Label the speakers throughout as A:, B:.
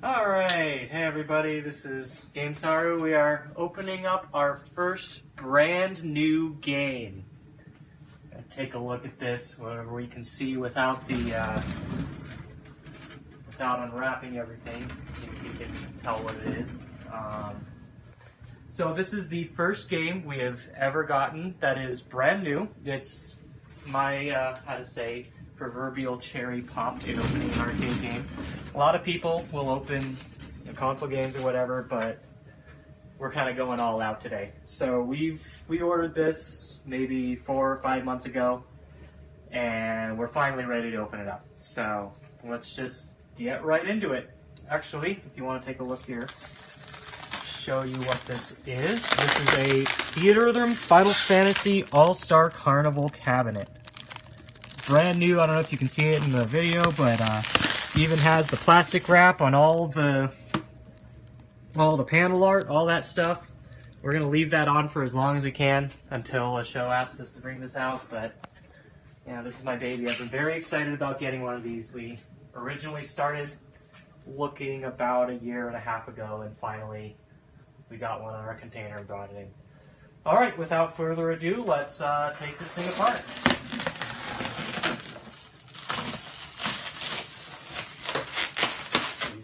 A: Alright, hey everybody, this is GameSaru. We are opening up our first brand new game. Take a look at this, where you can see without unwrapping everything. See if you can tell what it is. So this is the first game we have ever gotten that is brand new. It's my, proverbial cherry popped in opening an arcade game. A lot of people will open console games or whatever, but we're kind of going all out today. So we ordered this maybe 4 or 5 months ago, and we're finally ready to open it up. So let's just get right into it. Actually, if you want to take a look here, show you what this is. This is a Theatrhythm Final Fantasy All-Star Carnival cabinet. Brand new. I don't know if you can see it in the video, but even has the plastic wrap on all the panel art, all that stuff. We're gonna leave that on for as long as we can until a show asks us to bring this out. But yeah, this is my baby. I've been very excited about getting one of these. We originally started looking about 1.5 years ago, and finally we got one on our container and brought it in. All right, without further ado, let's take this thing apart.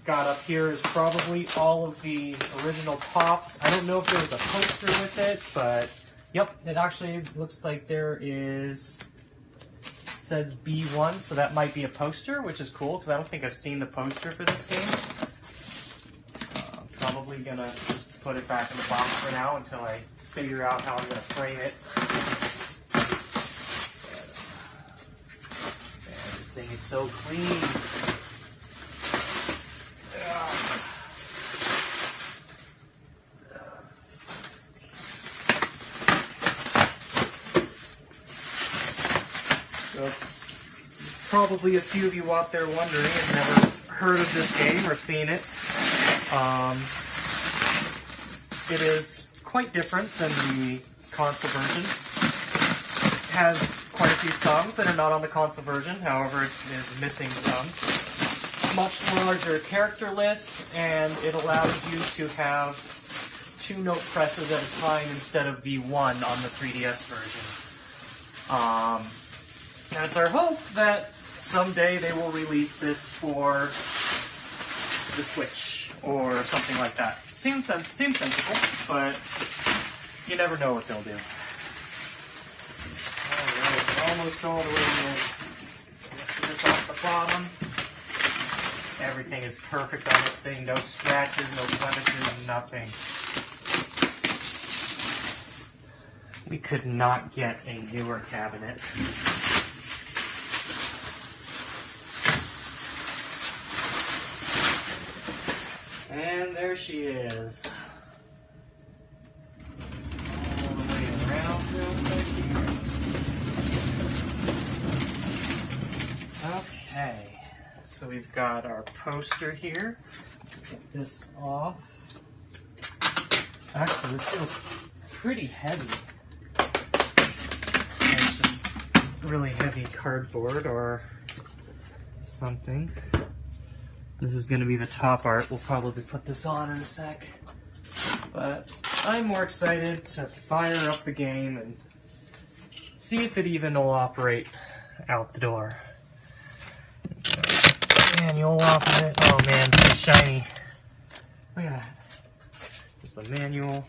A: Got up here is probably all of the original pops. I don't know if there was a poster with it, but yep, it actually looks like there is, it says B1, so that might be a poster, which is cool, because I don't think I've seen the poster for this game. I'm probably gonna just put it back in the box for now until I figure out how I'm gonna frame it. Man, this thing is so clean. So, probably a few of you out there wondering have never heard of this game or seen it. It is quite different than the console version. It has quite a few songs that are not on the console version, however it is missing some. Much larger character list, and it allows you to have 2 note presses at a time instead of the 1 on the 3DS version. And it's our hope that someday they will release this for the Switch or something like that. Seems sensible, but you never know what they'll do. Alright, almost all the way in. Let's get this off the bottom. Everything is perfect on this thing. No scratches, no blemishes, nothing. We could not get a newer cabinet. And there she is. All the way around real quick here. Okay, so we've got our poster here. Let's get this off. Actually, this feels pretty heavy. There's some really heavy cardboard or something. This is going to be the top art. We'll probably put this on in a sec. But I'm more excited to fire up the game and see if it even will operate out the door. Manual off of it. Oh man, it's so shiny. Look at that. Just the manual.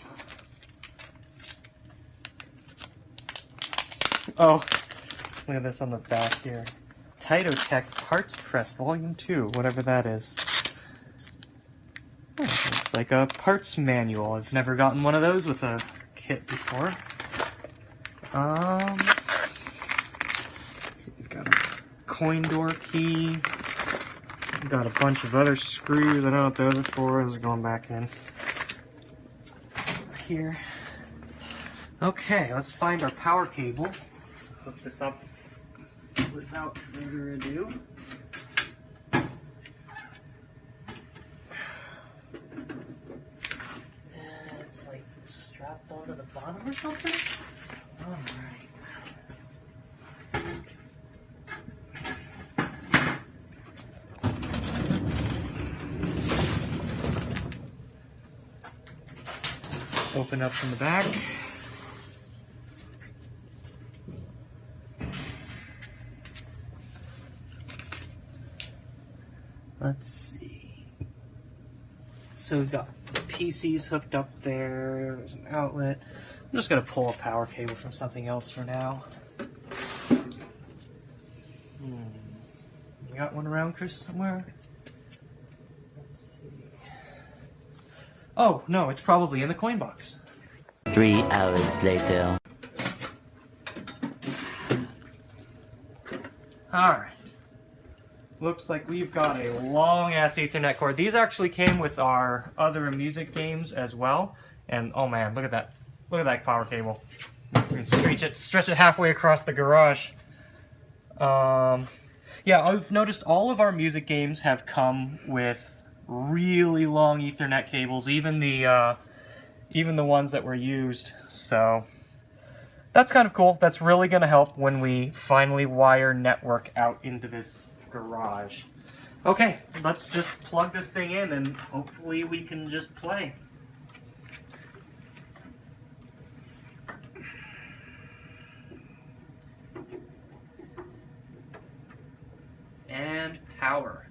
A: Oh, look at this on the back here. Titotech Parts Press Volume 2, whatever that is. Oh, looks like a parts manual. I've never gotten one of those with a kit before. So we've got a coin door key. We've got a bunch of other screws. I don't know what those are for. Those are going back in. Over here. Okay, let's find our power cable. Hook this up without further ado. It's like strapped onto the bottom or something? Alright. Open up from the back. Let's see. So we've got the PCs hooked up there. There's an outlet. I'm just going to pull a power cable from something else for now. You got one around, Chris, somewhere? Let's see. Oh, no, it's probably in the coin box.
B: 3 hours later.
A: Alright. Looks like we've got a long-ass Ethernet cord. These actually came with our other music games as well. And, oh man, look at that. Look at that power cable. We can stretch it halfway across the garage. Yeah, I've noticed all of our music games have come with really long Ethernet cables, even the ones that were used. So that's kind of cool. That's really going to help when we finally wire network out into this garage. Okay, let's just plug this thing in and hopefully we can just play. And power.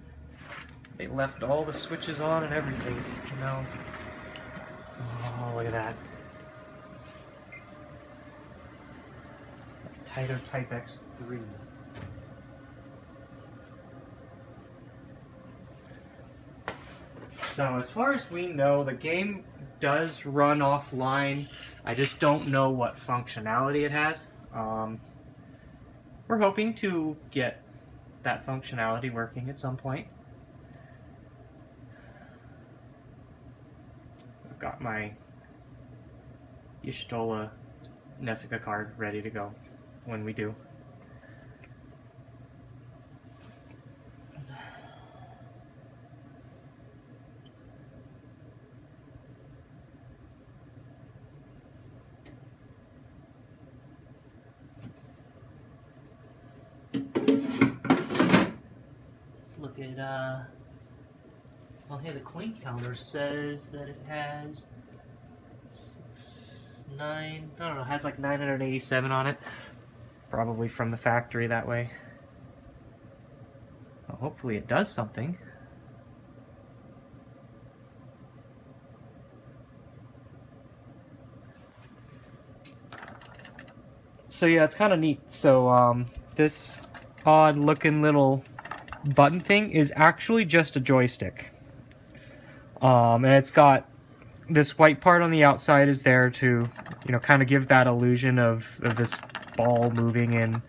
A: They left all the switches on and everything, you know. Oh, look at that. Tighter Type X3. So as far as we know, the game does run offline. I just don't know what functionality it has. We're hoping to get that functionality working at some point. I've got my Y'shtola Nessica card ready to go when we do. Look at, well, hey, the coin counter says that it has 9, I don't know, it has like 987 on it. Probably from the factory that way. Well, hopefully it does something. So yeah, it's kind of neat. So, this odd looking little button thing is actually just a joystick. And it's got this white part on the outside is there to, you know, kind of give that illusion of this ball moving in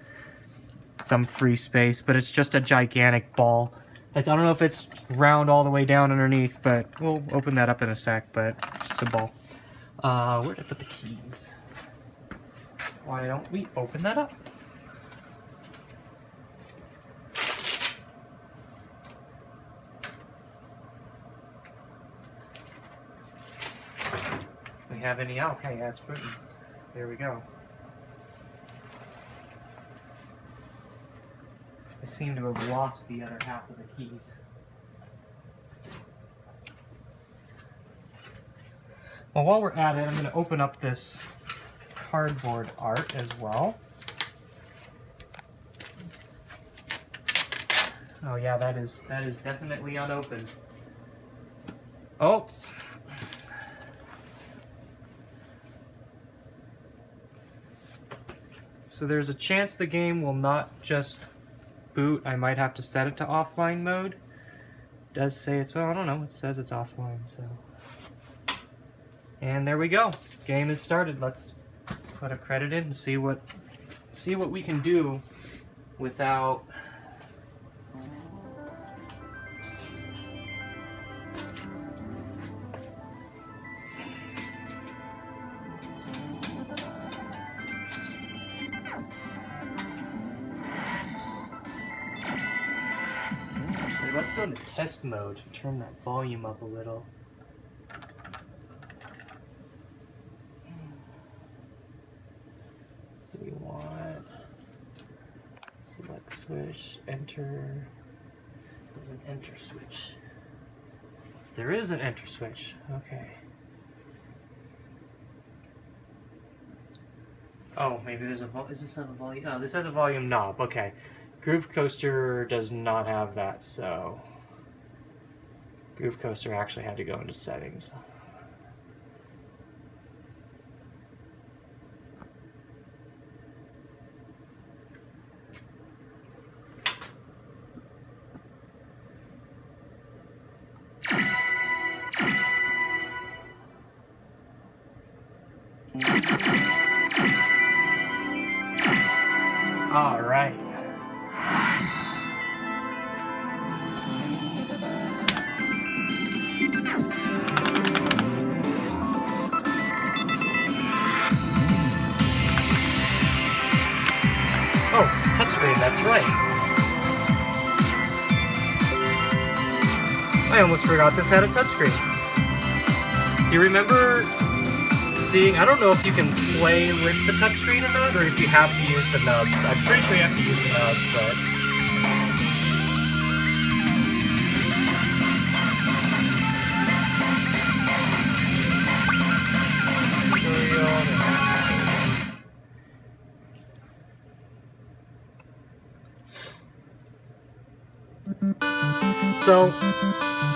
A: some free space, but it's just a gigantic ball. Like, I don't know if it's round all the way down underneath, but we'll open that up in a sec, but it's just a ball. Where did I put the keys? Why don't we open that up? We have any? Oh, okay, yeah, it's putting. There we go. I seem to have lost the other half of the keys. Well, while we're at it, I'm going to open up this cardboard art as well. Oh yeah, that is definitely unopened. Oh. So there's a chance the game will not just boot. I might have to set it to offline mode. It does say it's, well, I don't know, it says it's offline, so. And there we go. Game is started. Let's put a credit in and see what we can do without let's go into test mode. Turn that volume up a little. We want select switch, enter. There's an enter switch. There is an enter switch. Okay. Oh, maybe there's a is this have a volume? Oh, this has a volume knob. Okay. Groove Coaster does not have that, so Groove Coaster actually had to go into settings. All right. Oh, touchscreen, that's right. I almost forgot this had a touchscreen. Do you remember seeing, I don't know if you can play with the touchscreen or not, or if you have to use the nubs. I'm pretty sure you have to use the nubs, but... So,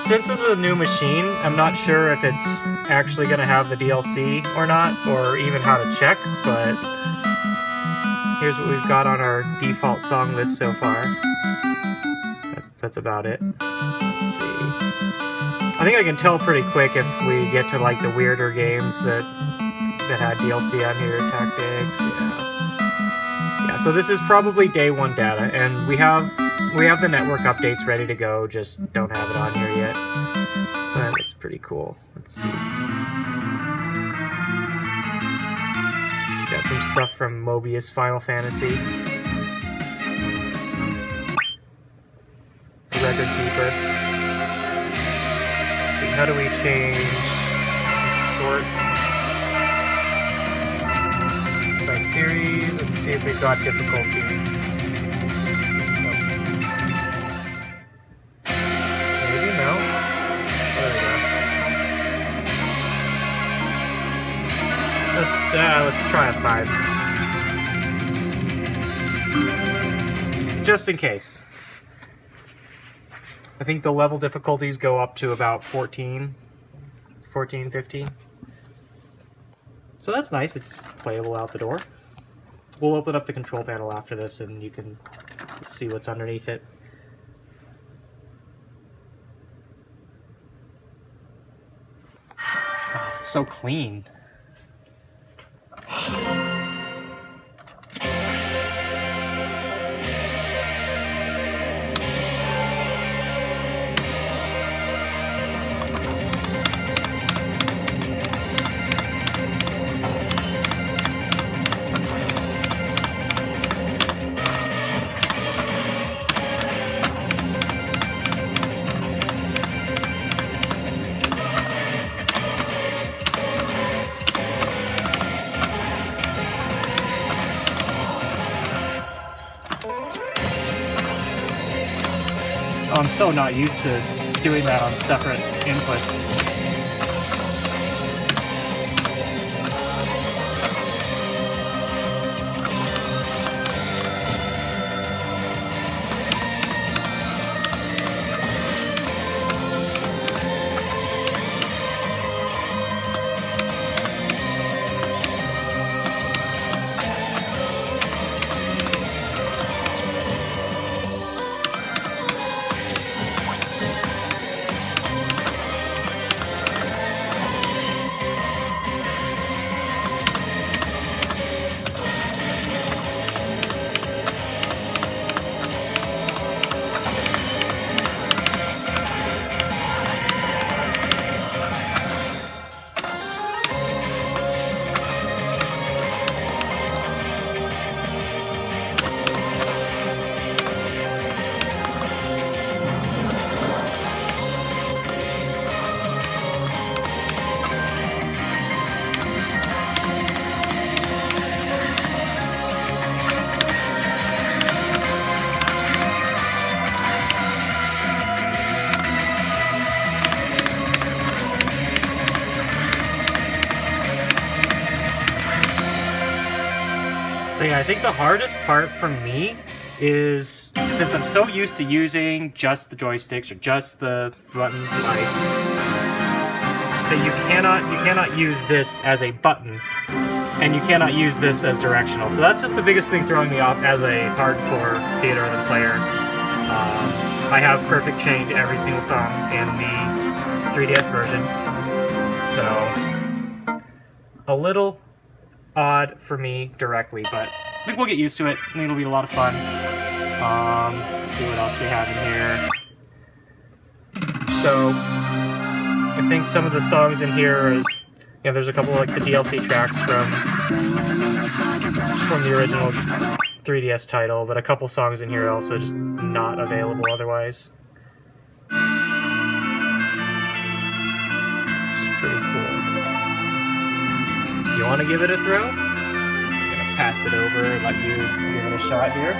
A: since this is a new machine, I'm not sure if it's actually going to have the DLC or not, or even how to check, but here's what we've got on our default song list so far. That's about it. Let's see. I think I can tell pretty quick if we get to like the weirder games that had DLC on here, Tactics, yeah, so this is probably day one data, and we have the network updates ready to go, just don't have it on here yet. But it's pretty cool. Let's see. Got some stuff from Mobius Final Fantasy. The Record Keeper. Let's see, how do we change the sort? By series, let's see if we've got difficulty. Maybe no. There we go. Let's try a 5. Just in case. I think the level difficulties go up to about 14, 15. So that's nice, it's playable out the door. We'll open up the control panel after this and you can see what's underneath it. Oh, it's so clean. I'm so not used to doing that on separate inputs. So yeah, I think the hardest part for me is, since I'm so used to using just the joysticks or just the buttons, like, that you cannot use this as a button, and you cannot use this as directional. So that's just the biggest thing throwing me off as a hardcore Theatrhythm player. I have perfect chained every single song in the 3DS version, so a little odd for me directly, but I think we'll get used to it. I think it'll be a lot of fun. Let's see what else we have in here. So I think some of the songs in here is, you know, there's a couple of, like, the DLC tracks from the original 3DS title, but a couple songs in here are also just not available otherwise. It's pretty cool. You want to give it a throw? I'm gonna pass it over and let you give it a shot here.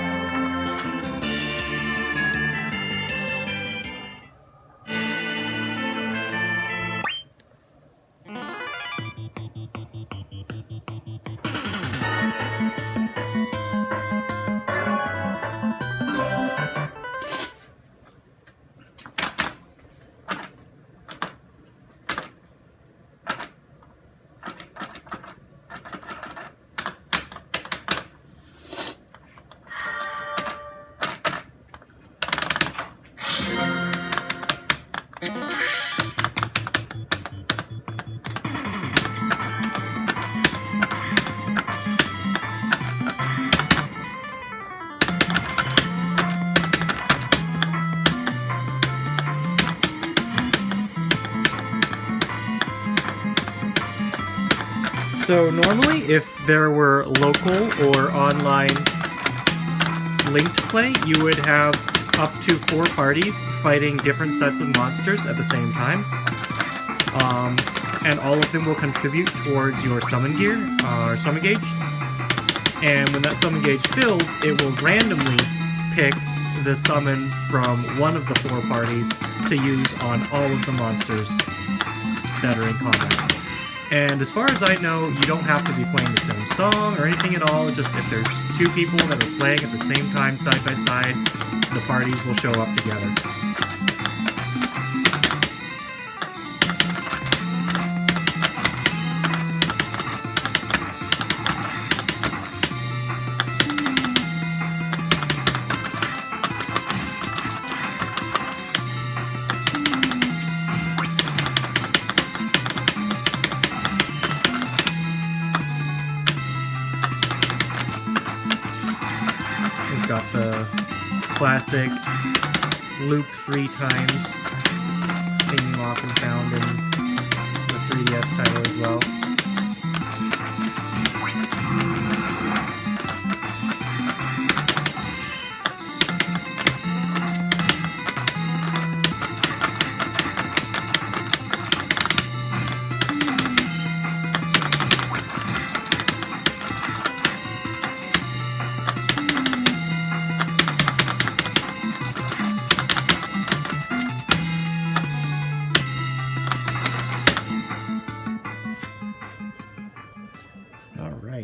A: So normally, if there were local or online linked play, you would have up to 4 parties fighting different sets of monsters at the same time. And all of them will contribute towards your summon gear, or summon gauge. And when that summon gauge fills, it will randomly pick the summon from one of the 4 parties to use on all of the monsters that are in combat. And as far as I know, you don't have to be playing the same song or anything at all. Just if there's 2 people that are playing at the same time, side by side, the parties will show up together. Got the classic loop 3 times thing you often found in the 3DS title as well.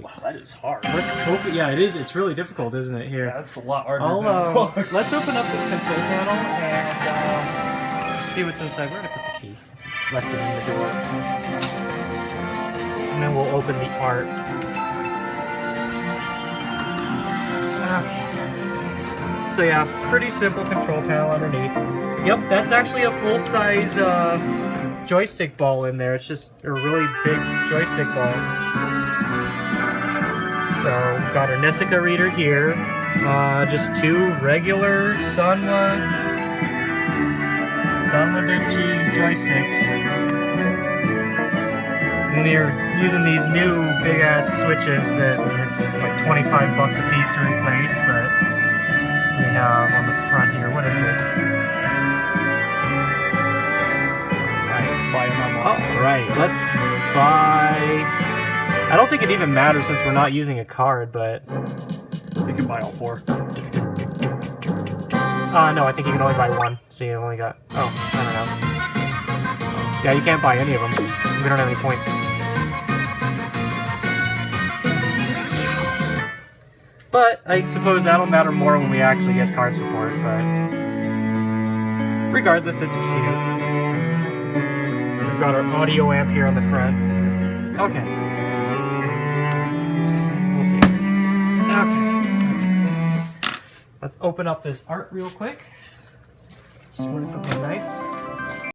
A: Wow, that is hard. Let's open. Yeah, it is. It's really difficult, isn't it? Here.
C: Yeah, that's a lot harder.
A: Let's open up this control panel and see what's inside. Where did I put the key? Left it in the door. And then we'll open the art. Okay. So yeah, pretty simple control panel underneath. Yep, that's actually a full-size joystick ball in there. It's just a really big joystick ball. So, got our Nessica reader here, just 2 regular Sanwa Denchi joysticks. And they're using these new big-ass switches that it's like 25 bucks a piece to replace, but we have on the front here, what is this?
C: Buy them unlocked.
A: Oh, right, let's buy... I don't think it even matters since we're not using a card, but...
C: You can buy all 4.
A: No, I think you can only buy 1, so you only got... Oh, I don't know. Yeah, you can't buy any of them. We don't have any points. But I suppose that'll matter more when we actually get card support, but regardless, it's cute. We've got our audio amp here on the front. Okay. We'll see. Okay. Let's open up this art real quick. Just want to put my knife.